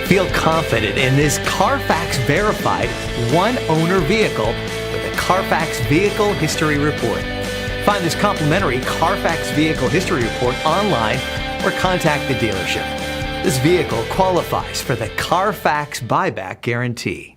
Feel confident in this Carfax verified one-owner vehicle with a Carfax Vehicle History Report. Find this complimentary Carfax Vehicle History Report online or contact the dealership. This vehicle qualifies for the Carfax Buyback Guarantee.